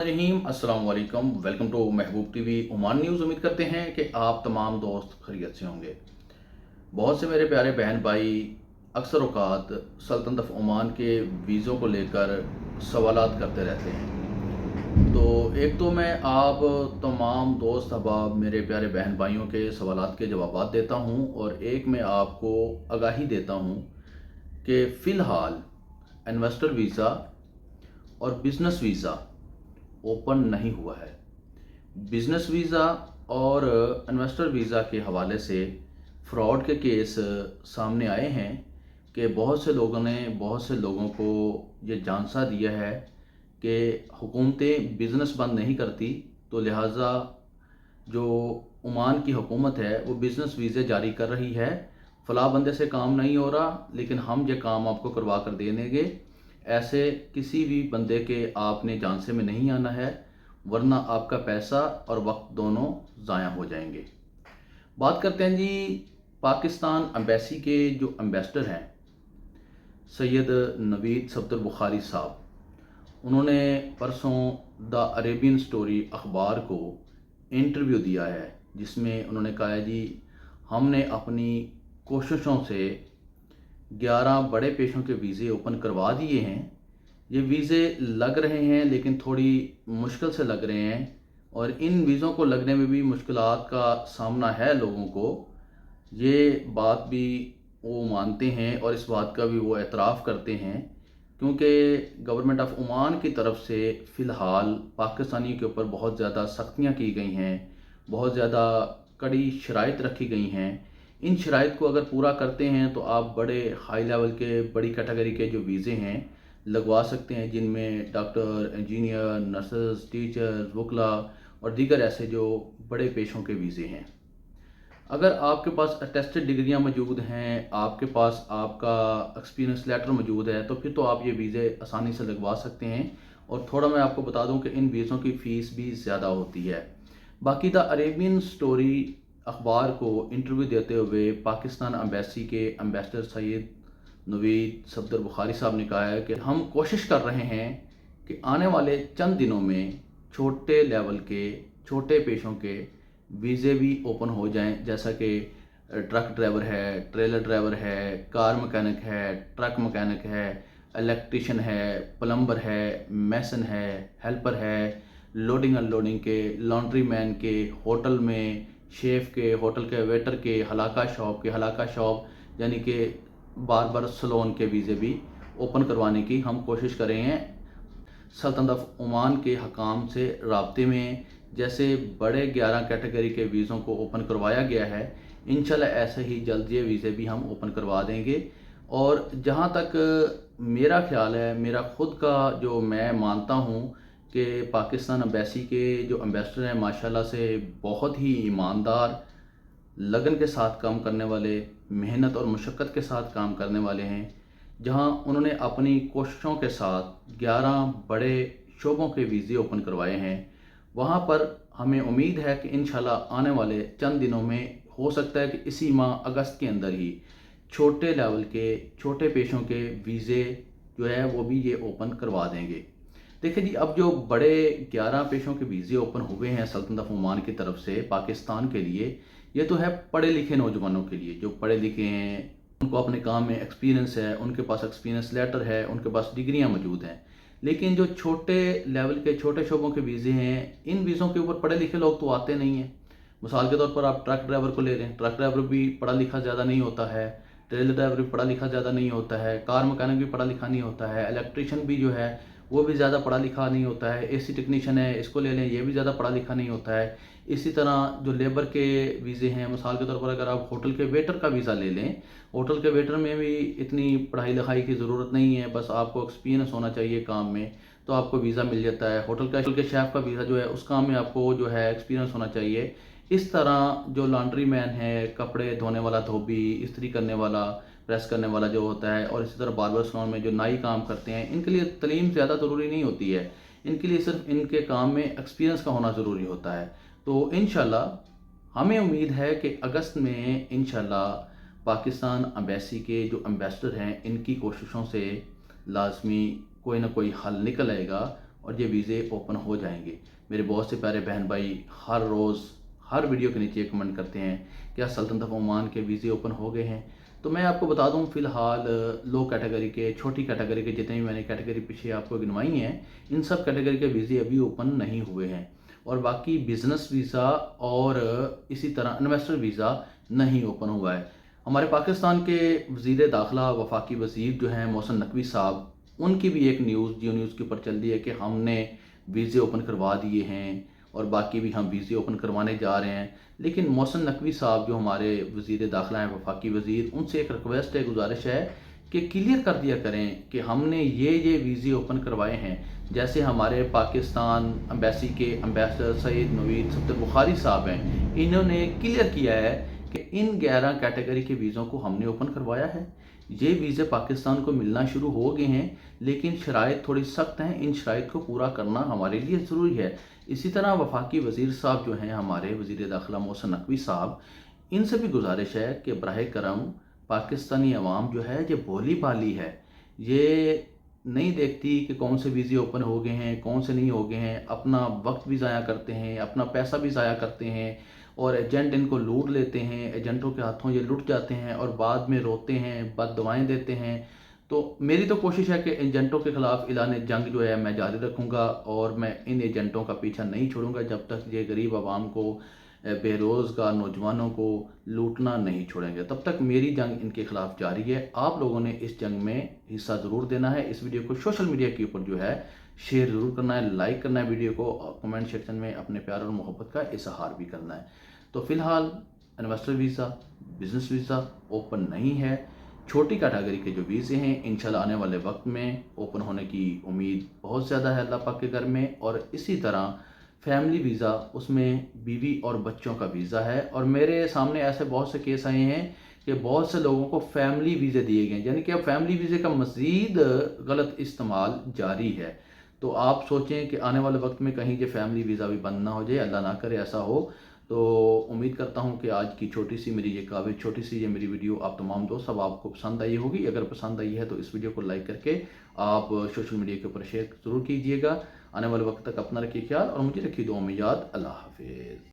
रहीम अस्सलाम वालेकुम। Welcome to Mehboob TV Oman news. उम्मीद करते हैं कि आप तमाम दोस्त खैरियत से होंगे। बहुत से मेरे प्यारे बहन भाई अक्सर औकात सल्तनत ऑफ ओमान के वीज़ों को लेकर सवालात करते रहते हैं। तो एक तो मैं आप तमाम दोस्त अहबाब मेरे प्यारे बहन भाइयों के सवालात के जवाबात देता हूं, और एक मैं आपको आगाही देता हूं कि फ़िलहाल इन्वेस्टर वीज़ा और बिज़नेस वीज़ा ओपन नहीं हुआ है। बिज़नेस वीज़ा और इन्वेस्टर वीज़ा के हवाले से फ्रॉड के केस सामने आए हैं कि बहुत से लोगों को ये झांसा दिया है कि हुकूमतें बिज़नेस बंद नहीं करती, तो लिहाजा जो ओमान की हुकूमत है वो बिज़नेस वीज़े जारी कर रही है। फ़लाँ बंदे से काम नहीं हो रहा, लेकिन हम ये काम आपको करवा कर दे देंगे। ऐसे किसी भी बंदे के आपने झांसे में नहीं आना है, वरना आपका पैसा और वक्त दोनों ज़ाया हो जाएंगे। बात करते हैं जी पाकिस्तान एम्बेसी के जो एम्बेसडर हैं सैयद नवीद सफदर बुखारी साहब, उन्होंने परसों द अरेबियन स्टोरी अखबार को इंटरव्यू दिया है, जिसमें उन्होंने कहा है जी हमने अपनी कोशिशों से 11 बड़े पेशों के वीज़े ओपन करवा दिए हैं। ये वीज़े लग रहे हैं लेकिन थोड़ी मुश्किल से लग रहे हैं, और इन वीज़ों को लगने में भी मुश्किलात का सामना है लोगों को। ये बात भी वो मानते हैं और इस बात का भी वो एतराफ़ करते हैं, क्योंकि गवर्नमेंट ऑफ ओमान की तरफ से फ़िलहाल पाकिस्तानियों के ऊपर बहुत ज़्यादा सख्तियाँ की गई हैं, बहुत ज़्यादा कड़ी शराइत रखी गई हैं। इन शराइत को अगर पूरा करते हैं तो आप बड़े हाई लेवल के बड़ी कैटेगरी के जो वीज़े हैं लगवा सकते हैं, जिनमें डॉक्टर, इंजीनियर, नर्सेस, टीचर्स, वकला और दीगर ऐसे जो बड़े पेशों के वीज़े हैं। अगर आपके पास अटेस्टेड डिग्रियां मौजूद हैं, आपके पास आपका एक्सपीरियंस लेटर मौजूद है, तो फिर तो आप ये वीज़े आसानी से लगवा सकते हैं। और थोड़ा मैं आपको बता दूं कि इन वीज़ों की फ़ीस भी ज़्यादा होती है। बाकी द अरेबियन स्टोरी अखबार को इंटरव्यू देते हुए पाकिस्तान एम्बेसी के एम्बेसडर सैयद नवीद सफदर बुखारी साहब ने कहा है कि हम कोशिश कर रहे हैं कि आने वाले चंद दिनों में छोटे लेवल के छोटे पेशों के वीज़े भी ओपन हो जाएं, जैसा कि ट्रक ड्राइवर है, ट्रेलर ड्राइवर है, कार मैकेनिक है, ट्रक मैकेनिक है, इलेक्ट्रिशियन है, प्लम्बर है, मैसन है, हेल्पर है, लोडिंग अनलोडिंग के, लॉन्ड्री मैन के, होटल में शेफ़ के, होटल के वेटर के, हलाका शॉप यानी कि बार्बर सलोन के वीज़े भी ओपन करवाने की हम कोशिश कर रहे हैं। सल्तनत ऑफ ओमान के हकाम से राब्ते में जैसे बड़े 11 कैटेगरी के वीज़ों को ओपन करवाया गया है, इंशाल्लाह ऐसे ही जल्द ये वीज़े भी हम ओपन करवा देंगे। और जहाँ तक मेरा ख्याल है, मेरा ख़ुद का जो मैं मानता हूँ कि पाकिस्तान एम्बेसी के जो एम्बेसडर हैं माशाल्लाह से बहुत ही ईमानदार, लगन के साथ काम करने वाले, मेहनत और मुशक्क़त के साथ काम करने वाले हैं। जहां उन्होंने अपनी कोशिशों के साथ 11 बड़े शोबों के वीज़े ओपन करवाए हैं, वहां पर हमें उम्मीद है कि इंशाल्लाह आने वाले चंद दिनों में हो सकता है कि इसी माह अगस्त के अंदर ही छोटे लेवल के छोटे पेशों के वीज़े जो है वो भी ये ओपन करवा देंगे। देखिए जी, अब जो बड़े 11 पेशों के वीज़े ओपन हुए हैं सल्तनत ऑफ ओमान की तरफ से पाकिस्तान के लिए, ये तो है पढ़े लिखे नौजवानों के लिए। जो पढ़े लिखे हैं, उनको अपने काम में एक्सपीरियंस है, उनके पास एक्सपीरियंस लेटर है, उनके पास डिग्रियां मौजूद हैं। लेकिन जो छोटे लेवल के छोटे शोबों के वीज़े हैं, इन वीज़ों के ऊपर पढ़े लिखे लोग तो आते नहीं हैं। मिसाल के तौर पर आप ट्रक ड्राइवर को ले लें, ट्रक ड्राइवर भी पढ़ा लिखा ज़्यादा नहीं होता है, ट्रेलर ड्राइवर भी पढ़ा लिखा ज़्यादा नहीं होता है, कार मैकेनिक भी पढ़ा लिखा नहीं होता है, इलेक्ट्रिशियन भी जो है वो भी ज़्यादा पढ़ा लिखा नहीं होता है, एसी टेक्नीशियन है इसको ले लें, ये भी ज़्यादा पढ़ा लिखा नहीं होता है। इसी तरह जो लेबर के वीज़े हैं, मिसाल के तौर पर अगर आप होटल के वेटर का वीज़ा ले लें, होटल के वेटर में भी इतनी पढ़ाई लिखाई की ज़रूरत नहीं है, बस आपको एक्सपीरियंस होना चाहिए काम में, तो आपको वीज़ा मिल जाता है। होटल के शेफ़ का वीज़ा जो है उस काम में आपको जो है एक्सपीरियंस होना चाहिए। इस तरह जो लॉन्ड्री मैन है, कपड़े धोने वाला धोबी, इस्त्री करने वाला, प्रेस करने वाला जो होता है, और इसी तरह बार्बर सलोन में जो नाई काम करते हैं, इनके लिए तलीम ज़्यादा ज़रूरी नहीं होती है। इनके लिए सिर्फ इनके काम में एक्सपीरियंस का होना ज़रूरी होता है। तो इंशाल्लाह हमें उम्मीद है कि अगस्त में इंशाल्लाह पाकिस्तान एम्बेसी के जो एम्बेसडर हैं, इनकी कोशिशों से लाजमी कोई ना कोई हल निकल आएगा और ये वीज़े ओपन हो जाएंगे। मेरे बहुत से प्यारे बहन भाई हर रोज़ हर वीडियो के नीचे कमेंट करते हैं क्या सल्तनत ऑफ ओमान के वीज़े ओपन हो गए हैं। तो मैं आपको बता दूं फ़िलहाल लो कैटेगरी के, छोटी कैटेगरी के जितने भी मैंने कैटेगरी पीछे आपको गिनवाई हैं, इन सब कैटेगरी के वीज़े अभी ओपन नहीं हुए हैं। और बाकी बिज़नेस वीज़ा और इसी तरह इन्वेस्टर वीज़ा नहीं ओपन हुआ है। हमारे पाकिस्तान के वज़ीर दाखिला वफाकी वज़ीर जो हैं मोहसिन नकवी साहब, उनकी भी एक न्यूज़ जियो न्यूज़ के ऊपर चल रही है कि हमने वीज़े ओपन करवा दिए हैं और बाकी भी हम वीज़े ओपन करवाने जा रहे हैं। लेकिन मोहसिन नकवी साहब जो हमारे वज़ीर दाखिला हैं वफाकी वज़ीर, उनसे एक रिक्वेस्ट है, गुजारिश है कि क्लियर कर दिया करें कि हमने ये वीज़े ओपन करवाए हैं। जैसे हमारे पाकिस्तान एम्बेसी के एम्बेसडर सईद नवीद सफदर बुखारी साहब हैं, इन्होंने क्लियर किया है कि इन 11 कैटेगरी के वीज़ों को हमने ओपन करवाया है। ये वीज़े पाकिस्तान को मिलना शुरू हो गए हैं, लेकिन शराइत थोड़ी सख्त हैं, इन शराइत को पूरा करना हमारे लिए ज़रूरी है। इसी तरह वफाकी वज़ीर साहब जो हैं हमारे वज़ीर दाखिला मोहसिन नकवी साहब, इनसे भी गुजारिश है कि बराह करम पाकिस्तानी अवाम जो है ये भोली भाली है, ये नहीं देखती कि कौन से वीज़े ओपन हो गए हैं कौन से नहीं हो गए हैं, अपना वक्त भी ज़ाया करते हैं, अपना पैसा भी ज़ाया करते हैं और एजेंट इनको लूट लेते हैं, एजेंटों के हाथों ये लुट जाते हैं और बाद में रोते हैं, बद दुआएं देते हैं। तो मेरी तो कोशिश है कि एजेंटों के ख़िलाफ़ ऐलान जंग जो है मैं जारी रखूँगा और मैं इन एजेंटों का पीछा नहीं छोड़ूंगा जब तक ये गरीब आवाम को, बेरोज़गार नौजवानों को लूटना नहीं छोड़ेंगे, तब तक मेरी जंग इनके खिलाफ जारी है। आप लोगों ने इस जंग में हिस्सा ज़रूर देना है। इस वीडियो को सोशल मीडिया के ऊपर जो है शेयर ज़रूर करना है, लाइक करना है वीडियो को, और कमेंट सेक्शन में अपने प्यार और मोहब्बत का इजहार भी करना है। तो फ़िलहाल investor visa, business visa open नहीं है। छोटी कैटेगरी के जो वीज़े हैं इंशाल्लाह आने वाले वक्त में ओपन होने की उम्मीद बहुत ज़्यादा है अल्लाह पाक के घर में। और इसी तरह फैमिली वीज़ा, उसमें बीवी और बच्चों का वीज़ा है। और मेरे सामने ऐसे बहुत से केस आए हैं कि बहुत से लोगों को फैमिली वीज़े दिए गए, यानी कि अब फैमिली वीज़े का मज़ीद गलत इस्तेमाल जारी है। तो आप सोचें कि आने वाले वक्त में कहीं ये फैमिली वीज़ा भी बंद ना हो जाए, अल्लाह ना करे ऐसा हो। तो उम्मीद करता हूँ कि आज की छोटी सी मेरी ये काफ़ी छोटी सी ये मेरी वीडियो आप तमाम दोस्त अब आपको पसंद आई होगी। अगर पसंद आई है तो इस वीडियो को लाइक करके आप सोशल मीडिया के ऊपर शेयर ज़रूर कीजिएगा। आने वाले वक्त तक अपना रखिए ख्याल और मुझे रखिए दुआ में याद। अल्लाह हाफिज़।